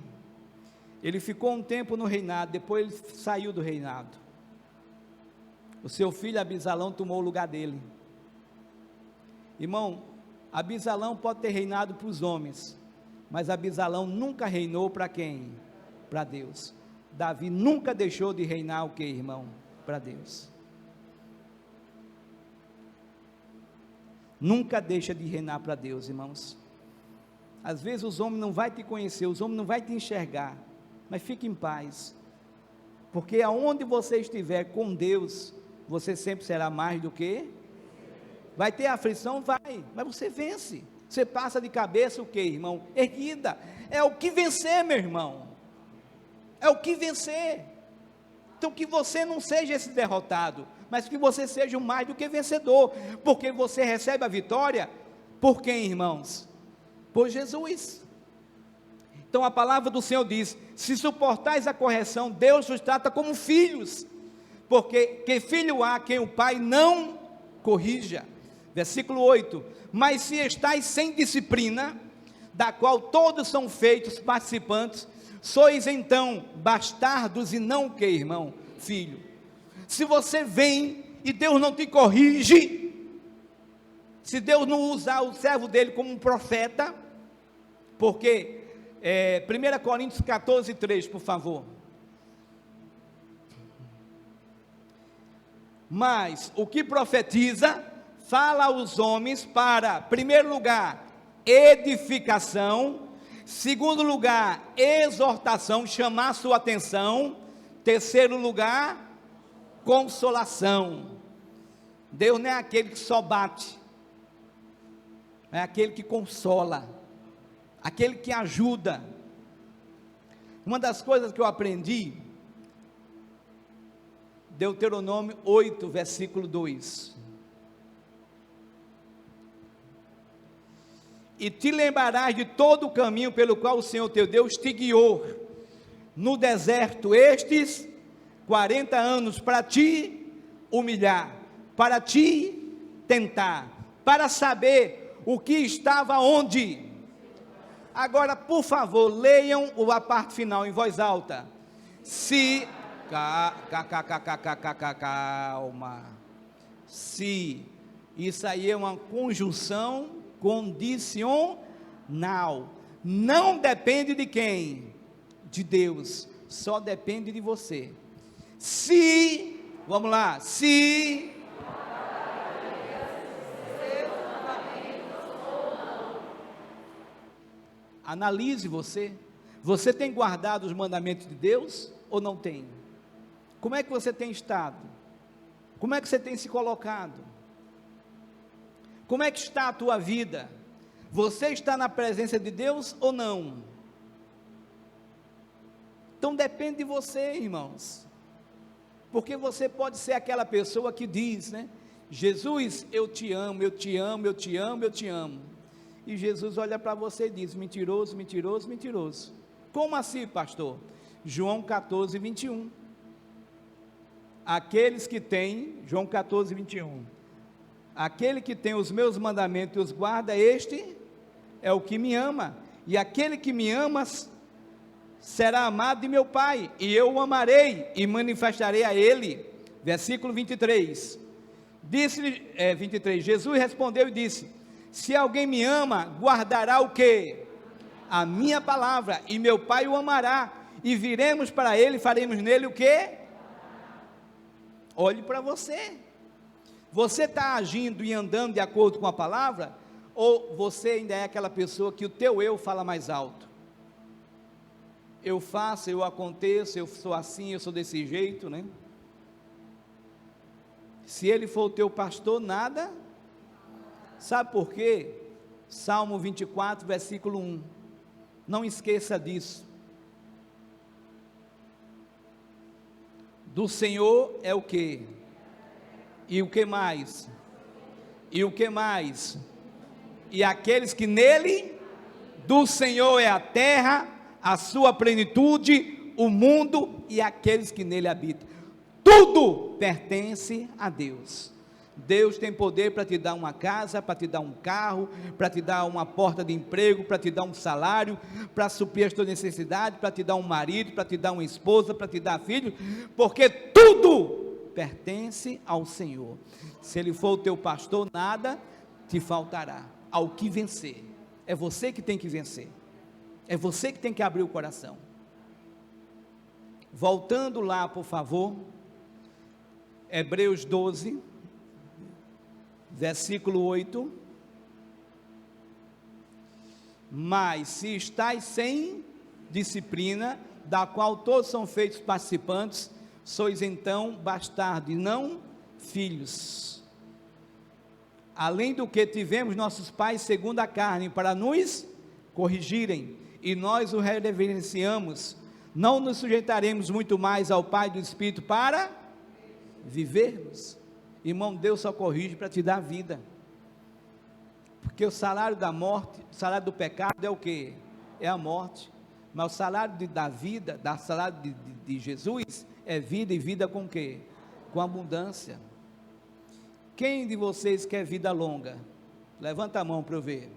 ele ficou um tempo no reinado, depois ele saiu do reinado. O seu filho Abisalão tomou o lugar dele. Irmão, Abisalão pode ter reinado para os homens, mas Abisalão nunca reinou para quem? Para Deus. Davi nunca deixou de reinar o que, irmão? Para Deus. Nunca deixa de reinar para Deus, irmãos. Às vezes os homens não vão te conhecer, os homens não vão te enxergar, mas fique em paz, porque aonde você estiver com Deus, você sempre será mais do que. Vai ter aflição? Vai, mas você vence. Você passa de cabeça o que, irmão? Erguida. É o que vencer, meu irmão. É o que vencer. Então que você não seja esse derrotado, mas que você seja um mais do que vencedor, porque você recebe a vitória por quem, irmãos? Por Jesus. Então a palavra do Senhor diz: se suportais a correção, Deus os trata como filhos, porque que filho há quem o pai não corrija. Versículo 8: mas se estáis sem disciplina, da qual todos são feitos participantes, sois então bastardos e não o que, irmão? Filho. Se você vem e Deus não te corrige, se Deus não usar o servo dele como um profeta, porque 1 Coríntios 14, 3, por favor. Mas o que profetiza, fala aos homens para, primeiro lugar, edificação, segundo lugar, exortação, chamar sua atenção, terceiro lugar, consolação. Deus não é aquele que só bate, é aquele que consola, aquele que ajuda. Uma das coisas que eu aprendi, Deuteronômio 8, versículo 2: e te lembrarás de todo o caminho pelo qual o Senhor teu Deus te guiou no deserto estes 40 anos, para te humilhar, para te tentar, para saber o que estava onde. Agora, por favor, leiam a parte final em voz alta. Se, calma, se, isso aí é uma conjunção condicional, não depende de quem? De Deus, só depende de você. Se, vamos lá, se analise você tem guardado os mandamentos de Deus ou não tem? Como é que você tem estado? Como é que você tem se colocado? Como é que está a tua vida? Você está na presença de Deus ou não? Então depende de você, irmãos, porque você pode ser aquela pessoa que diz, né? Jesus, eu te amo, eu te amo, eu te amo, eu te amo. E Jesus olha para você e diz: mentiroso, mentiroso, mentiroso. Como assim, pastor? João 14, 21. Aqueles que têm, João 14, 21. Aquele que tem os meus mandamentos e os guarda, este é o que me ama. E aquele que me ama será amado de meu Pai, e eu o amarei e manifestarei a ele. Versículo 23. Disse-lhe, 23, Jesus respondeu e disse: se alguém me ama, guardará o quê? A minha palavra, e meu Pai o amará, e viremos para ele, faremos nele o quê? Olhe para você. Você está agindo e andando de acordo com a palavra, ou você ainda é aquela pessoa que o teu eu fala mais alto? Eu faço, eu aconteço, eu sou assim, eu sou desse jeito, né? Se ele for o teu pastor, nada. Sabe por quê? Salmo 24, versículo 1. Não esqueça disso. Do Senhor é o quê? E o que mais? E o que mais? E aqueles que nele, do Senhor é a terra, a sua plenitude, o mundo e aqueles que nele habitam. Tudo pertence a Deus. Deus tem poder para te dar uma casa, para te dar um carro, para te dar uma porta de emprego, para te dar um salário, para suprir as tuas necessidades, para te dar um marido, para te dar uma esposa, para te dar filho, porque tudo pertence ao Senhor. Se Ele for o teu pastor, nada te faltará. Ao que vencer, é você que tem que vencer, é você que tem que abrir o coração. Voltando lá, por favor, Hebreus 12, versículo 8. Mas se estáis sem disciplina, da qual todos são feitos participantes, sois então bastardos, e não filhos. Além do que tivemos nossos pais segundo a carne, para nos corrigirem, e nós o reverenciamos, não nos sujeitaremos muito mais ao Pai do Espírito para vivermos? Irmão, Deus só corrige para te dar vida, porque o salário da morte, o salário do pecado é o que? É a morte. Mas o salário da vida, o salário de Jesus, é vida, e vida com o quê? Com abundância. Quem de vocês quer vida longa? Levanta a mão para eu ver.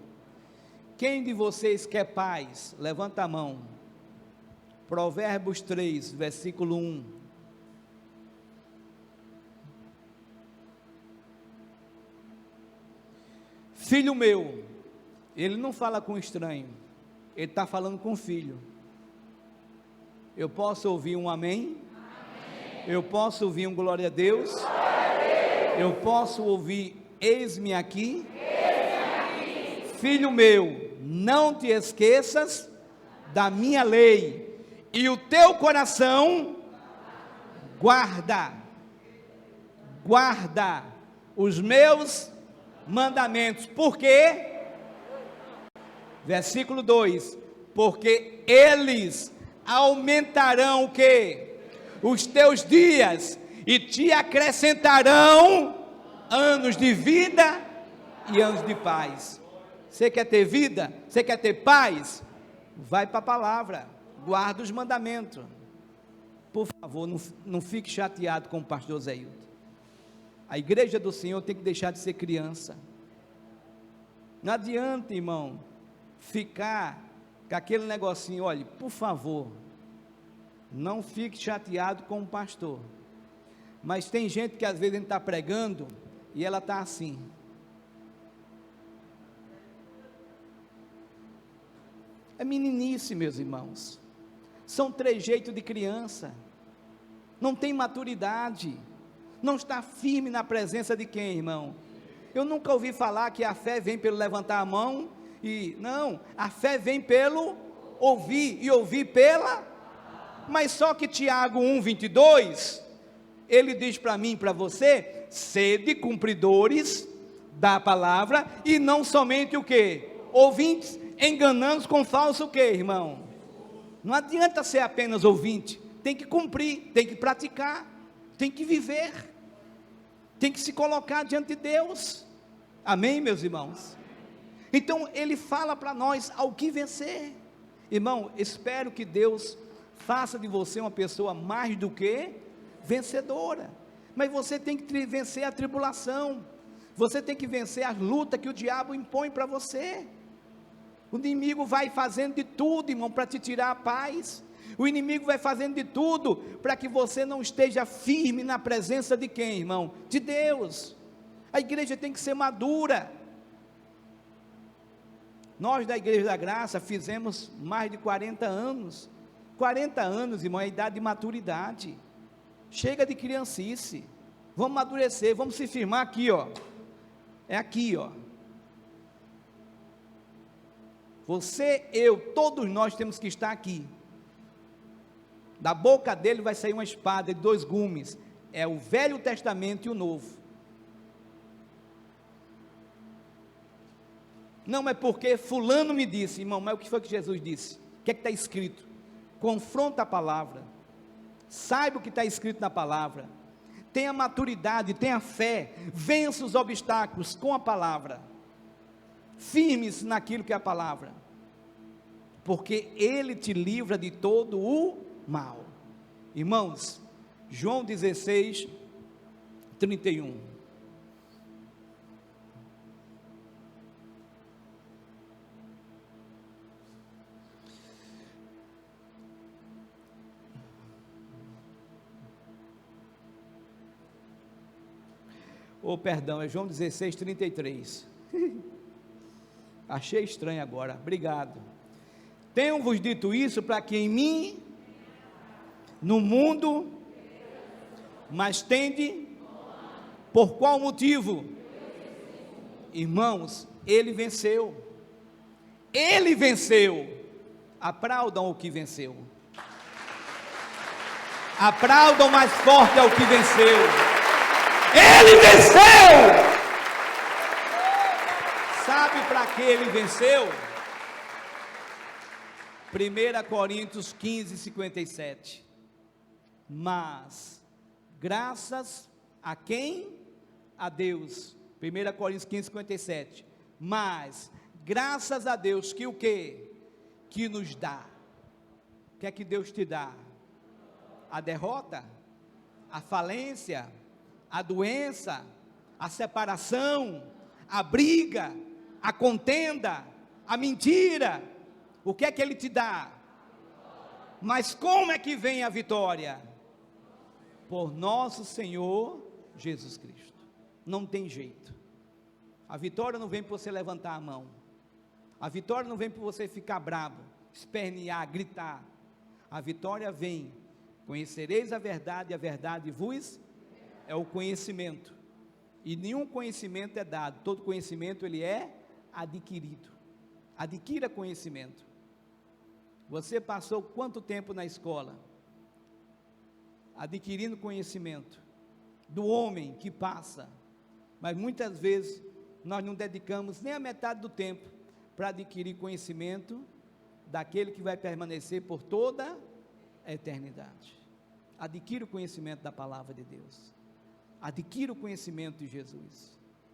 Quem de vocês quer paz? Levanta a mão. Provérbios 3, versículo 1. Filho meu, ele não fala com estranho, ele está falando com o filho. Eu posso ouvir um amém? Amém. Eu posso ouvir um glória a Deus? Glória a Deus. Eu posso ouvir eis-me aqui? Eis-me aqui. Filho meu, não te esqueças da minha lei, e o teu coração guarda os meus mandamentos. Por quê? Versículo 2: porque eles aumentarão o quê? Os teus dias, e te acrescentarão anos de vida e anos de paz. Você quer ter vida? Você quer ter paz? Vai para a palavra, guarda os mandamentos. Por favor, não fique chateado com o pastor Zé Hilton. A igreja do Senhor tem que deixar de ser criança. Não adianta, irmão, ficar com aquele negocinho. Olha, por favor, não fique chateado com o pastor. Mas tem gente que às vezes a gente está pregando e ela está assim. É meninice, meus irmãos. São trejeitos de criança. Não tem maturidade. Não está firme na presença de quem, irmão? Eu nunca ouvi falar que a fé vem pelo levantar a mão. Não, a fé vem pelo ouvir, e ouvir pela. Mas só que Tiago 1:22, ele diz para mim e para você: sede cumpridores da palavra, e não somente o que? Ouvintes, enganando com falso o que, irmão? Não adianta ser apenas ouvinte, tem que cumprir, tem que praticar, tem que viver, tem que se colocar diante de Deus. Amém, meus irmãos? Então ele fala para nós ao que vencer. Irmão, espero que Deus faça de você uma pessoa mais do que vencedora. Mas você tem que vencer a tribulação, você tem que vencer as lutas que o diabo impõe para você. O inimigo vai fazendo de tudo, irmão, para te tirar a paz. O inimigo vai fazendo de tudo para que você não esteja firme na presença de quem, irmão? De Deus. A igreja tem que ser madura. Nós da Igreja da Graça fizemos mais de 40 anos. 40 anos, irmão, é a idade de maturidade. Chega de criancice. Vamos amadurecer, vamos se firmar aqui, ó. É aqui, ó. Você, eu, todos nós temos que estar aqui. Da boca dele vai sair uma espada de 2 gumes. É o Velho Testamento e o Novo. Não é porque fulano me disse, irmão, mas o que foi que Jesus disse? O que é que está escrito? Confronta a palavra. Saiba o que está escrito na palavra. Tenha maturidade, tenha fé. Vença os obstáculos com a palavra. Firme-se naquilo que é a palavra. Porque ele te livra de todo o mal. Irmãos, João 16, 31. Perdão, é João 16, 33. Achei estranho agora, obrigado. Tenho-vos dito isso para que em mim no mundo, mas tende por qual motivo? Irmãos, ele venceu. Ele venceu. Aplaudam o que venceu. Aplaudam mais forte ao que venceu. Ele venceu! Sabe para que ele venceu? 1 Coríntios 15, 57. Mas, graças a quem? A Deus. 1 Coríntios 15, 57. Mas, graças a Deus, que o quê? Que nos dá. O que é que Deus te dá? A derrota? A falência? A doença? A separação? A briga? A contenda? A mentira? O que é que Ele te dá? Mas como é que vem a vitória? Por nosso Senhor Jesus Cristo. Não tem jeito. A vitória não vem por você levantar a mão. A vitória não vem por você ficar bravo, espernear, gritar. A vitória vem, conhecereis a verdade, e a verdade vos é o conhecimento. E nenhum conhecimento é dado, todo conhecimento ele é adquirido. Adquira conhecimento. Você passou quanto tempo na escola? Adquirindo conhecimento do homem que passa, mas muitas vezes nós não dedicamos nem a metade do tempo para adquirir conhecimento daquele que vai permanecer por toda a eternidade. Adquira o conhecimento da palavra de Deus. Adquira o conhecimento de Jesus.